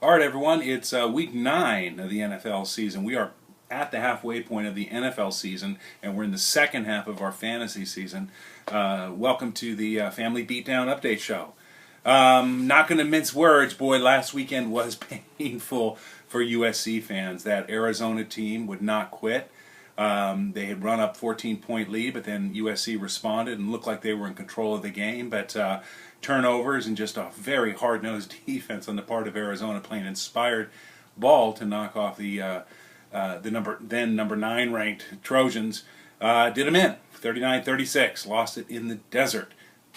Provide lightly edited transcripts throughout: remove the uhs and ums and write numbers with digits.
All right, everyone, it's week 9 of the NFL season. We are at the halfway point of the NFL season, and we're in the second half of our fantasy season. Welcome to the Family Beatdown Update Show. Not going to mince words, boy, last weekend was painful for USC fans. That Arizona team would not quit. They had run up 14-point lead, but then USC responded and looked like they were in control of the game. But turnovers and just a very hard-nosed defense on the part of Arizona, playing inspired ball to knock off the number 9 ranked Trojans, did them in 39-36. Lost it in the desert.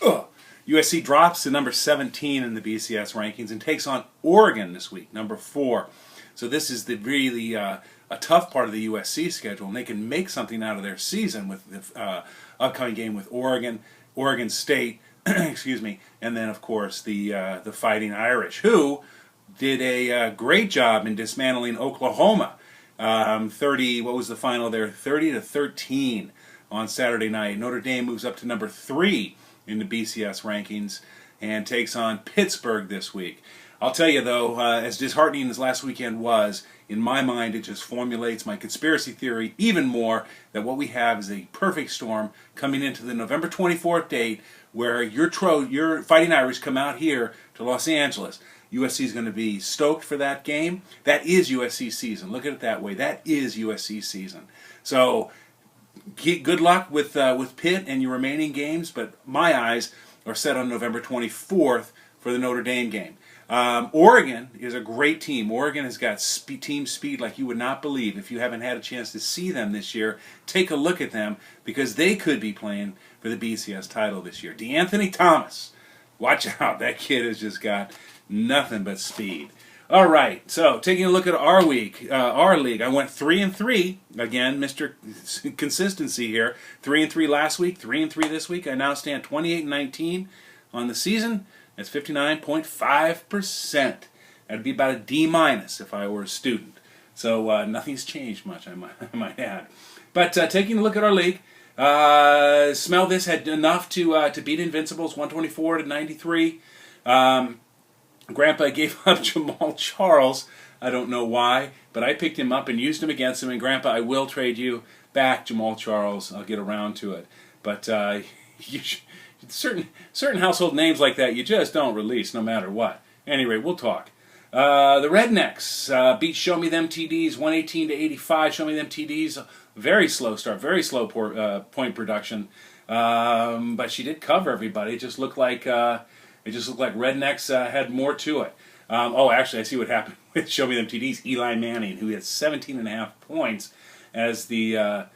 Ugh. USC drops to number 17 in the BCS rankings and takes on Oregon this week, number 4. So this is the really a tough part of the USC schedule, and they can make something out of their season with the upcoming game with Oregon State, excuse me, and then of course the Fighting Irish, who did a great job in dismantling Oklahoma. 30. What was the final there? 30-13 on Saturday night. Notre Dame moves up to number 3 in the BCS rankings and takes on Pittsburgh this week. I'll tell you though, as disheartening as last weekend was, in my mind it just formulates my conspiracy theory even more that what we have is a perfect storm coming into the November 24th date where your Fighting Irish come out here to Los Angeles. USC is going to be stoked for that game. That is USC season. Look at it that way. That is USC season. So good luck with Pitt and your remaining games, but my eyes are set on November 24th for the Notre Dame game. Oregon is a great team. Oregon has got team speed like you would not believe. If you haven't had a chance to see them this year, take a look at them because they could be playing for the BCS title this year. DeAnthony Thomas, watch out. That kid has just got nothing but speed. All right, so taking a look at our league, I went 3-3 again, Mr. Consistency here. 3-3 last week, 3-3 this week. I now stand 28-19 on the season. That's 59.5%. That'd be about a D- if I were a student. So nothing's changed much, I might add. But taking a look at our league, Smell This had enough to beat Invincibles 124-93. Grandpa gave up Jamal Charles. I don't know why, but I picked him up and used him against him. And Grandpa, I will trade you back Jamal Charles. I'll get around to it. But certain household names like that you just don't release no matter what. Anyway, we'll talk. The Rednecks beat Show Me Them TDs 118-85. Show Me Them TDs, very slow start, very slow point production. But she did cover everybody. It just looked like Rednecks had more to it. Actually, I see what happened with Show Me Them TDs. Eli Manning, who had 17.5 points as the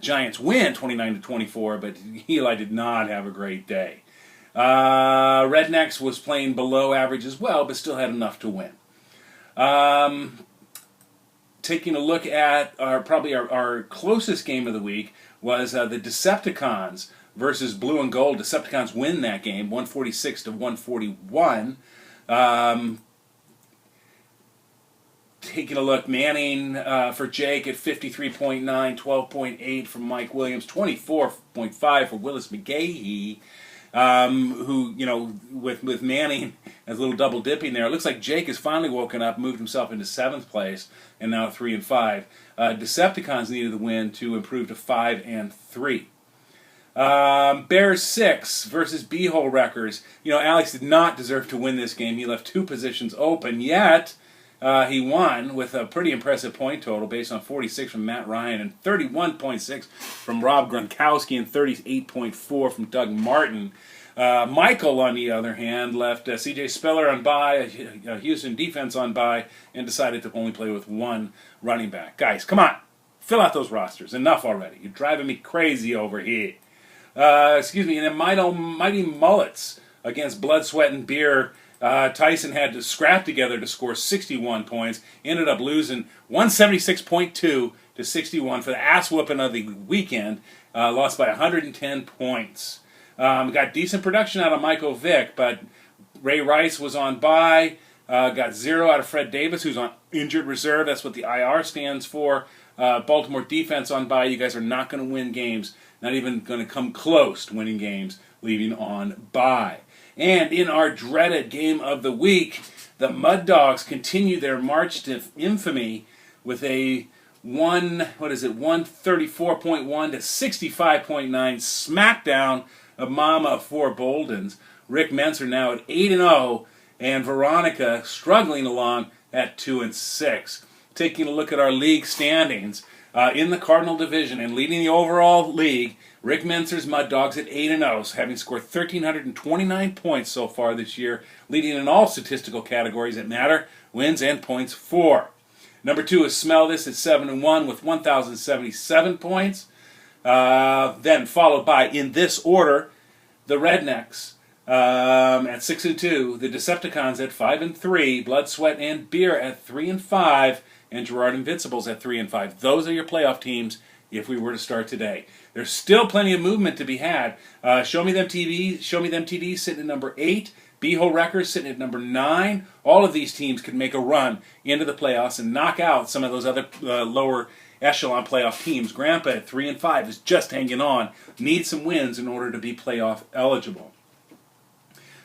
Giants win 29-24, but Eli did not have a great day. Rednecks was playing below average as well, but still had enough to win. Taking a look at our closest game of the week was the Decepticons versus Blue and Gold. Decepticons win that game, 146-141. Taking a look, Manning for Jake at 53.9, 12.8 from Mike Williams, 24.5 for Willis McGahee, who, with Manning as a little double dipping there. It looks like Jake has finally woken up, moved himself into 7th place, and now 3-5. Decepticons needed the win to improve to 5-3. Bears 6 versus Beehole Wreckers. Alex did not deserve to win this game. He left 2 positions open, yet he won with a pretty impressive point total based on 46 from Matt Ryan and 31.6 from Rob Gronkowski and 38.4 from Doug Martin. Michael, on the other hand, left C.J. Spiller on bye, Houston defense on bye, and decided to only play with 1 running back. Guys, come on. Fill out those rosters. Enough already. You're driving me crazy over here. And then Mighty Mullets against Blood, Sweat, and Beer. Tyson had to scrap together to score 61 points. Ended up losing 176.2 to 61 for the ass whooping of the weekend. Lost by 110 points. Got decent production out of Michael Vick, but Ray Rice was on bye. Got 0 out of Fred Davis, who's on injured reserve. That's what the IR stands for. Baltimore defense on bye. You guys are not going to win games. Not even going to come close to winning games leaving on bye. And in our dreaded game of the week, The MudDawgs continue their march to infamy with a 134.1 to 65.9 smackdown of Mama of Four Boldens. Rick Menser now at 8-0, and Veronica struggling along at 2-6. Taking a look at our league standings in the Cardinal Division and leading the overall league, Rick Menser's MudDawgs at 8-0, having scored 1,329 points so far this year, leading in all statistical categories that matter, wins and points for. Number 2 is Smell This at 7-1 with 1,077 points. Then followed by, in this order, the Rednecks at 6-2, the Decepticons at 5-3, Blood, Sweat, and Beer at 3-5, and Gerard Invincibles at 3-5. Those are your playoff teams if we were to start today. There's still plenty of movement to be had. Show Me Them TD sitting at number 8. Beehole Wreckers sitting at number 9. All of these teams could make a run into the playoffs and knock out some of those other lower echelon playoff teams. Grandpa at 3-5 is just hanging on. Needs some wins in order to be playoff eligible.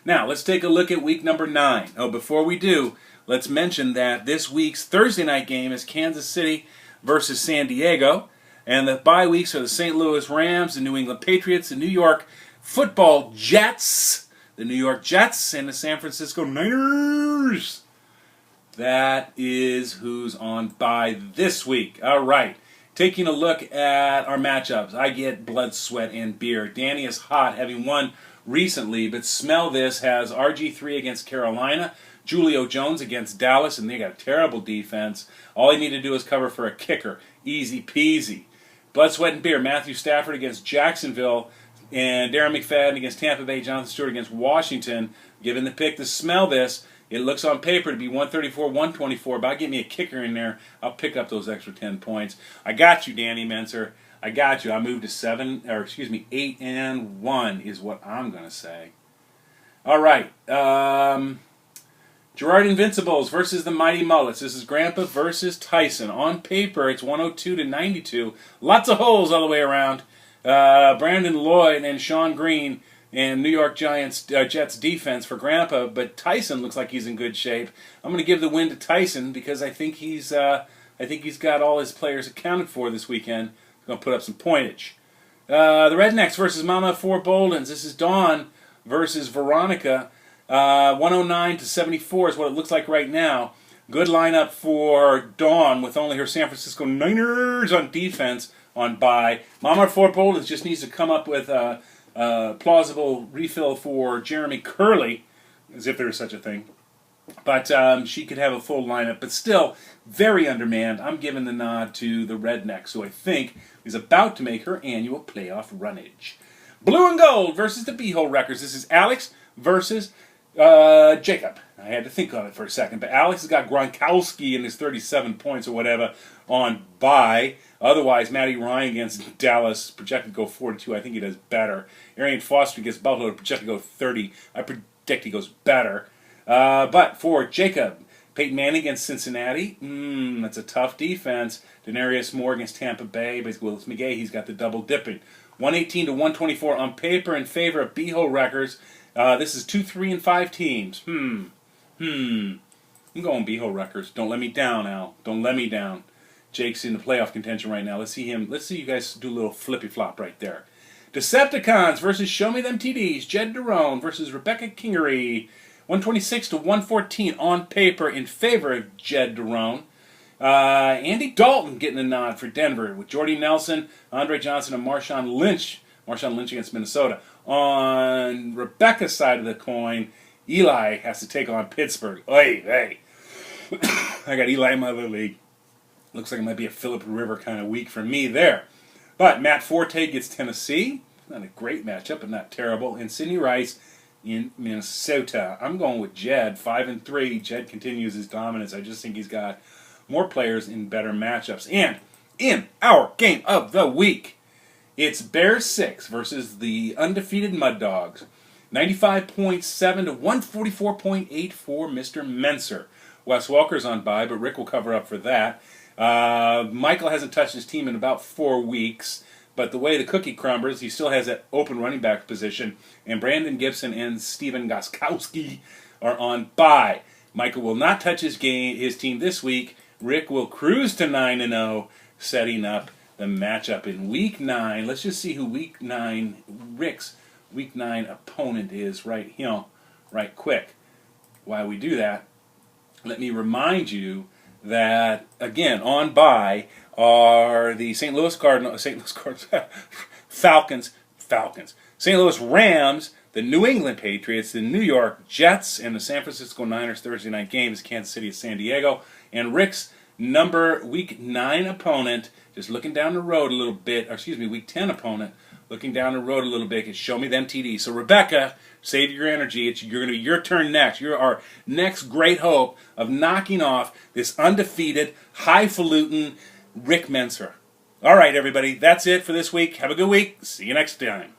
Now, let's take a look at week number 9. Oh, before we do, let's mention that this week's Thursday night game is Kansas City versus San Diego. And the bye weeks are the St. Louis Rams, the New England Patriots, the New York Football Jets, the New York Jets, and the San Francisco Niners. That is who's on bye this week. All right. Taking a look at our matchups, I get Blood, Sweat, and Beer. Danny is hot, having won recently, but Smell This has RG3 against Carolina, Julio Jones against Dallas, and they got a terrible defense. All they need to do is cover for a kicker. Easy peasy. Blood, Sweat, and Beer, Matthew Stafford against Jacksonville, and Darren McFadden against Tampa Bay, Jonathan Stewart against Washington. Given the pick to Smell This, it looks on paper to be 134-124, but I'll get me a kicker in there. I'll pick up those extra 10 points. I got you, Danny Menser. I got you. I moved to 8-1 is what I'm going to say. All right. Gerard Invincibles versus the Mighty Mullets. This is Grandpa versus Tyson. On paper, it's 102-92. Lots of holes all the way around. Brandon Lloyd and Sean Green and New York Jets defense for Grandpa, but Tyson looks like he's in good shape. I'm going to give the win to Tyson because I think he's got all his players accounted for this weekend. He's going to put up some pointage. The Rednecks versus Mama of Four Boldens. This is Dawn versus Veronica. 109-74 is what it looks like right now. Good lineup for Dawn with only her San Francisco Niners on defense on bye. Mama of Four Boldens just needs to come up with a plausible refill for Jeremy Curley, as if there is such a thing. But she could have a full lineup, but still very undermanned. I'm giving the nod to the Rednecks, who I think is about to make her annual playoff runnage. Blue and Gold versus the Beehole Wreckers. This is Alex versus Jacob. I had to think on it for a second, but Alex has got Gronkowski in his 37 points or whatever on bye. Otherwise, Matty Ryan against Dallas, projected to go 42. I think he does better. Arian Foster against Buffalo, projected to go 30. I predict he goes better. But for Jacob, Peyton Manning against Cincinnati, that's a tough defense. Denarius Moore against Tampa Bay, but Willis McGay, he's got the double dipping. 118-124 on paper in favor of Beehole Wreckers. This is 2, 3, and 5 teams. I'm going Beehole Wreckers. Don't let me down, Al. Don't let me down. Jake's in the playoff contention right now. Let's see you guys do a little flippy flop right there. Decepticons versus Show Me Them TDs. Jed Derone versus Rebecca Kingery. 126-114 on paper in favor of Jed Derone. Andy Dalton getting a nod for Denver with Jordy Nelson, Andre Johnson, and Marshawn Lynch. Marshawn Lynch against Minnesota. On Rebecca's side of the coin, Eli has to take on Pittsburgh. Hey. I got Eli in my other league. Looks like it might be a Phillip River kind of week for me there. But Matt Forte gets Tennessee. Not a great matchup, but not terrible. And Sidney Rice in Minnesota. I'm going with Jed, 5-3. Jed continues his dominance. I just think he's got more players in better matchups. And in our game of the week, it's Bears 6 versus the undefeated MudDawgs. 95.7 to 144.8 for Mr. Menser. Wes Welker's on bye, but Rick will cover up for that. Michael hasn't touched his team in about 4 weeks, but the way the cookie crumbles, he still has that open running back position, and Brandon Gibson and Steven Goskowski are on bye. Michael will not touch his team this week. Rick will cruise to 9-0, setting up the matchup in Week 9. Let's just see who Rick's Week 9 opponent is right quick. While we do that, let me remind you that, again, on bye are the St. Louis Falcons, St. Louis Rams, the New England Patriots, the New York Jets, and the San Francisco Niners. Thursday night game is Kansas City at San Diego. And Rick's Week 9 opponent, just looking down the road a little bit, Week 10 opponent, looking down the road a little bit, is Show Me Them TD. So Rebecca, save your energy. You're going to be your turn next. You're our next great hope of knocking off this undefeated, highfalutin Rick Menser. All right, everybody, that's it for this week. Have a good week. See you next time.